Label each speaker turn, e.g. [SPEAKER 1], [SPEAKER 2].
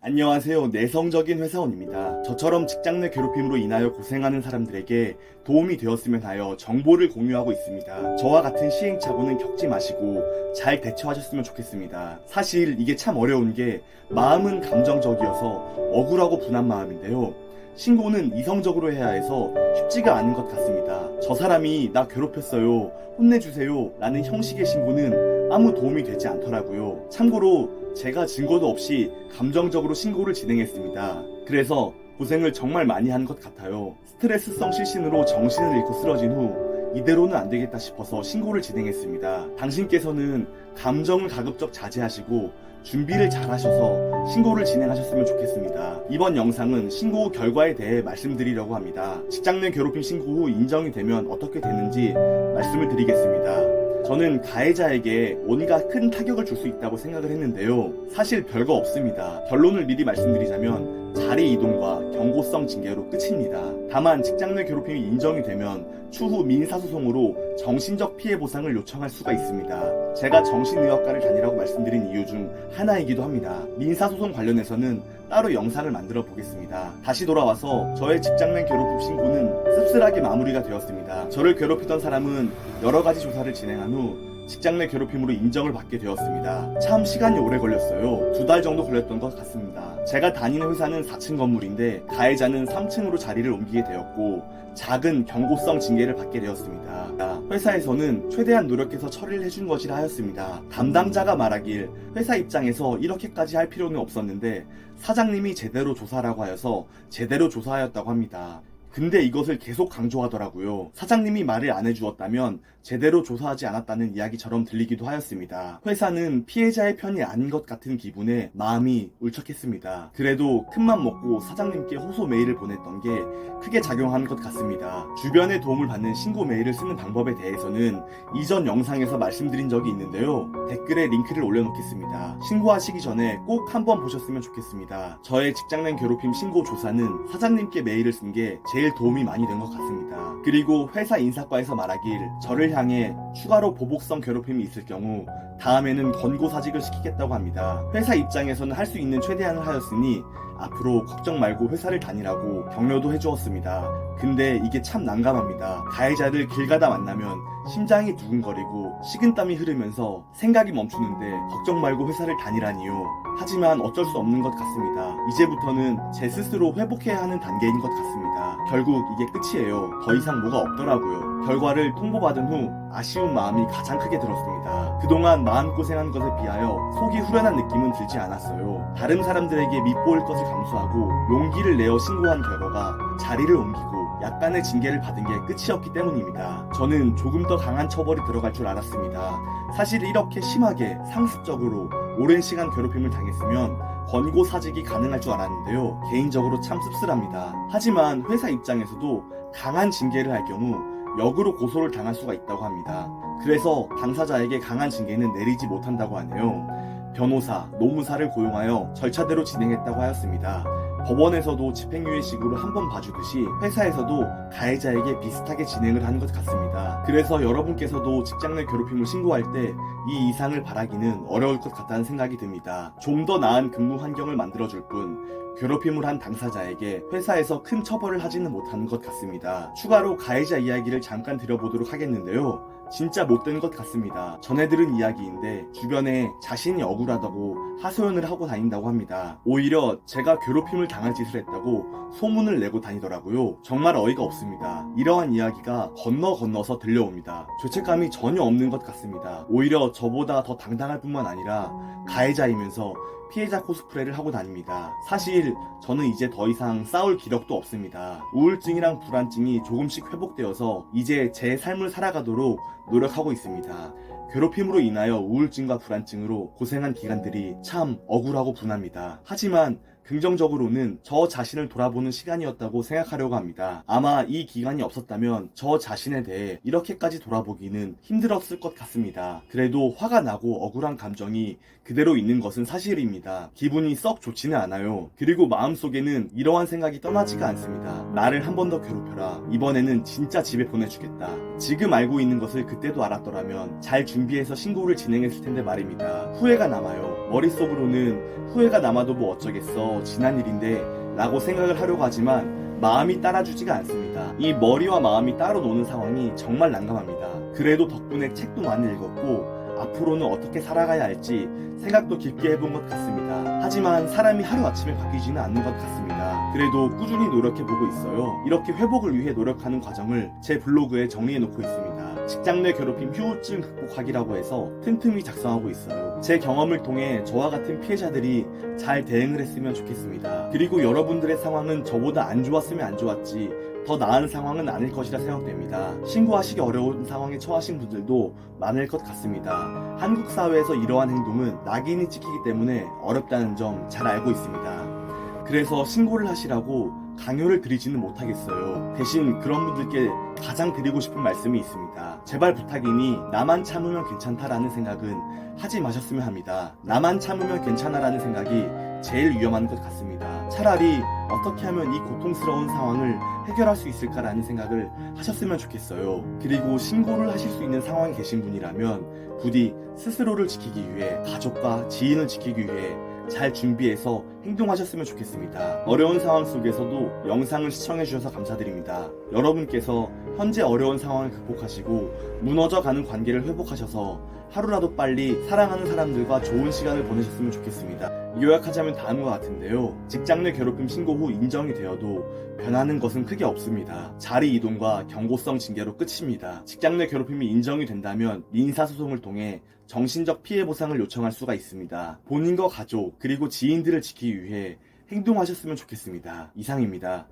[SPEAKER 1] 안녕하세요. 내성적인 회사원입니다. 저처럼 직장 내 괴롭힘으로 인하여 고생하는 사람들에게 도움이 되었으면 하여 정보를 공유하고 있습니다. 저와 같은 시행착오는 겪지 마시고 잘 대처하셨으면 좋겠습니다. 사실 이게 참 어려운 게 마음은 감정적이어서 억울하고 분한 마음인데요. 신고는 이성적으로 해야 해서 쉽지가 않은 것 같습니다. 저 사람이 나 괴롭혔어요, 혼내주세요 라는 형식의 신고는 아무 도움이 되지 않더라고요. 참고로 제가 증거도 없이 감정적으로 신고를 진행했습니다. 그래서 고생을 정말 많이 한 것 같아요. 스트레스성 실신으로 정신을 잃고 쓰러진 후 이대로는 안 되겠다 싶어서 신고를 진행했습니다. 당신께서는 감정을 가급적 자제하시고 준비를 잘 하셔서 신고를 진행하셨으면 좋겠습니다. 이번 영상은 신고 후 결과에 대해 말씀드리려고 합니다. 직장 내 괴롭힘 신고 후 인정이 되면 어떻게 되는지 말씀을 드리겠습니다. 저는 가해자에게 온갖 큰 타격을 줄 수 있다고 생각을 했는데요. 사실 별거 없습니다. 결론을 미리 말씀드리자면 자리 이동과 경고성 징계로 끝입니다. 다만 직장 내 괴롭힘이 인정이 되면 추후 민사소송으로 정신적 피해 보상을 요청할 수가 있습니다. 제가 정신의학과를 다니라고 말씀드린 이유 중 하나이기도 합니다. 민사소송 관련해서는 따로 영상을 만들어 보겠습니다. 다시 돌아와서 저의 직장 내 괴롭힘 신고는 씁쓸하게 마무리가 되었습니다. 저를 괴롭히던 사람은 여러 가지 조사를 진행한 후 직장 내 괴롭힘으로 인정을 받게 되었습니다. 참 시간이 오래 걸렸어요. 2달 정도 걸렸던 것 같습니다. 제가 다니는 회사는 4층 건물인데 가해자는 3층으로 자리를 옮기게 되었고 작은 경고성 징계를 받게 되었습니다. 회사에서는 최대한 노력해서 처리를 해준 것이라 하였습니다. 담당자가 말하길 회사 입장에서 이렇게까지 할 필요는 없었는데 사장님이 제대로 조사라고 하여서 제대로 조사하였다고 합니다. 근데 이것을 계속 강조하더라고요. 사장님이 말을 안 해주었다면 제대로 조사하지 않았다는 이야기처럼 들리기도 하였습니다. 회사는 피해자의 편이 아닌 것 같은 기분에 마음이 울적했습니다. 그래도 큰맘 먹고 사장님께 호소 메일을 보냈던 게 크게 작용한 것 같습니다. 주변의 도움을 받는 신고 메일을 쓰는 방법에 대해서는 이전 영상에서 말씀드린 적이 있는데요. 댓글에 링크를 올려놓겠습니다. 신고하시기 전에 꼭 한번 보셨으면 좋겠습니다. 저의 직장 내 괴롭힘 신고 조사는 사장님께 메일을 쓴 게 제일 도움이 많이 된 것 같습니다. 그리고 회사 인사과에서 말하길 저를 향해 추가로 보복성 괴롭힘이 있을 경우 다음에는 권고사직을 시키겠다고 합니다. 회사 입장에서는 할 수 있는 최대한을 하였으니 앞으로 걱정 말고 회사를 다니라고 격려도 해주었습니다. 근데 이게 참 난감합니다. 가해자를 길 가다 만나면 심장이 두근거리고 식은땀이 흐르면서 생각이 멈추는데 걱정 말고 회사를 다니라니요. 하지만 어쩔 수 없는 것 같습니다. 이제부터는 제 스스로 회복해야 하는 단계인 것 같습니다. 결국 이게 끝이에요. 더 이상 뭐가 없더라고요. 결과를 통보받은 후 아쉬운 마음이 가장 크게 들었습니다. 그동안 마음고생한 것에 비하여 속이 후련한 느낌은 들지 않았어요. 다른 사람들에게 밉보일 것을 감수하고 용기를 내어 신고한 결과가 자리를 옮기고 약간의 징계를 받은 게 끝이었기 때문입니다. 저는 조금 더 강한 처벌이 들어갈 줄 알았습니다. 사실 이렇게 심하게 상습적으로 오랜 시간 괴롭힘을 당했으면 권고사직이 가능할 줄 알았는데요. 개인적으로 참 씁쓸합니다. 하지만 회사 입장에서도 강한 징계를 할 경우 역으로 고소를 당할 수가 있다고 합니다. 그래서 당사자에게 강한 징계는 내리지 못한다고 하네요. 변호사, 노무사를 고용하여 절차대로 진행했다고 하였습니다. 법원에서도 집행유예식으로 한번 봐주듯이 회사에서도 가해자에게 비슷하게 진행을 하는 것 같습니다. 그래서 여러분께서도 직장 내 괴롭힘을 신고할 때 이 이상을 바라기는 어려울 것 같다는 생각이 듭니다. 좀 더 나은 근무 환경을 만들어줄 뿐 괴롭힘을 한 당사자에게 회사에서 큰 처벌을 하지는 못하는 것 같습니다. 추가로 가해자 이야기를 잠깐 드려보도록 하겠는데요. 진짜 못된 것 같습니다. 전해 들은 이야기인데 주변에 자신이 억울하다고 하소연을 하고 다닌다고 합니다. 오히려 제가 괴롭힘을 당할 짓을 했다고 소문을 내고 다니더라고요. 정말 어이가 없습니다. 이러한 이야기가 건너서 들려옵니다. 죄책감이 전혀 없는 것 같습니다. 오히려 저보다 더 당당할 뿐만 아니라 가해자이면서 피해자 코스프레를 하고 다닙니다. 사실 저는 이제 더 이상 싸울 기력도 없습니다. 우울증이랑 불안증이 조금씩 회복되어서 이제 제 삶을 살아가도록 노력하고 있습니다. 괴롭힘으로 인하여 우울증과 불안증으로 고생한 기간들이 참 억울하고 분합니다. 하지만 긍정적으로는 저 자신을 돌아보는 시간이었다고 생각하려고 합니다. 아마 이 기간이 없었다면 저 자신에 대해 이렇게까지 돌아보기는 힘들었을 것 같습니다. 그래도 화가 나고 억울한 감정이 그대로 있는 것은 사실입니다. 기분이 썩 좋지는 않아요. 그리고 마음속에는 이러한 생각이 떠나지가 않습니다. 나를 한 번 더 괴롭혀라. 이번에는 진짜 집에 보내주겠다. 지금 알고 있는 것을 그때도 알았더라면 잘 준비해서 신고를 진행했을 텐데 말입니다. 후회가 남아요. 머릿속으로는 후회가 남아도 뭐 어쩌겠어, 지난 일인데 라고 생각을 하려고 하지만 마음이 따라주지가 않습니다. 이 머리와 마음이 따로 노는 상황이 정말 난감합니다. 그래도 덕분에 책도 많이 읽었고 앞으로는 어떻게 살아가야 할지 생각도 깊게 해본 것 같습니다. 하지만 사람이 하루아침에 바뀌지는 않는 것 같습니다. 그래도 꾸준히 노력해보고 있어요. 이렇게 회복을 위해 노력하는 과정을 제 블로그에 정리해놓고 있습니다. 직장 내 괴롭힘 후유증 극복하기라고 해서 틈틈이 작성하고 있어요. 제 경험을 통해 저와 같은 피해자들이 잘 대응을 했으면 좋겠습니다. 그리고 여러분들의 상황은 저보다 안 좋았으면 안 좋았지 더 나은 상황은 아닐 것이라 생각됩니다. 신고하시기 어려운 상황에 처하신 분들도 많을 것 같습니다. 한국 사회에서 이러한 행동은 낙인이 찍히기 때문에 어렵다는 점 잘 알고 있습니다. 그래서 신고를 하시라고 강요를 드리지는 못하겠어요. 대신 그런 분들께 가장 드리고 싶은 말씀이 있습니다. 제발 부탁이니 나만 참으면 괜찮다라는 생각은 하지 마셨으면 합니다. 나만 참으면 괜찮아라는 생각이 제일 위험한 것 같습니다. 차라리 어떻게 하면 이 고통스러운 상황을 해결할 수 있을까라는 생각을 하셨으면 좋겠어요. 그리고 신고를 하실 수 있는 상황에 계신 분이라면 부디 스스로를 지키기 위해 가족과 지인을 지키기 위해 잘 준비해서 행동하셨으면 좋겠습니다. 어려운 상황 속에서도 영상을 시청해주셔서 감사드립니다. 여러분께서 현재 어려운 상황을 극복하시고 무너져가는 관계를 회복하셔서 하루라도 빨리 사랑하는 사람들과 좋은 시간을 보내셨으면 좋겠습니다. 요약하자면 다음과 같은데요. 직장 내 괴롭힘 신고 후 인정이 되어도 변하는 것은 크게 없습니다. 자리 이동과 경고성 징계로 끝입니다. 직장 내 괴롭힘이 인정이 된다면 민사소송을 통해 정신적 피해 보상을 요청할 수가 있습니다. 본인과 가족 그리고 지인들을 지키기 위해 행동하셨으면 좋겠습니다. 이상입니다.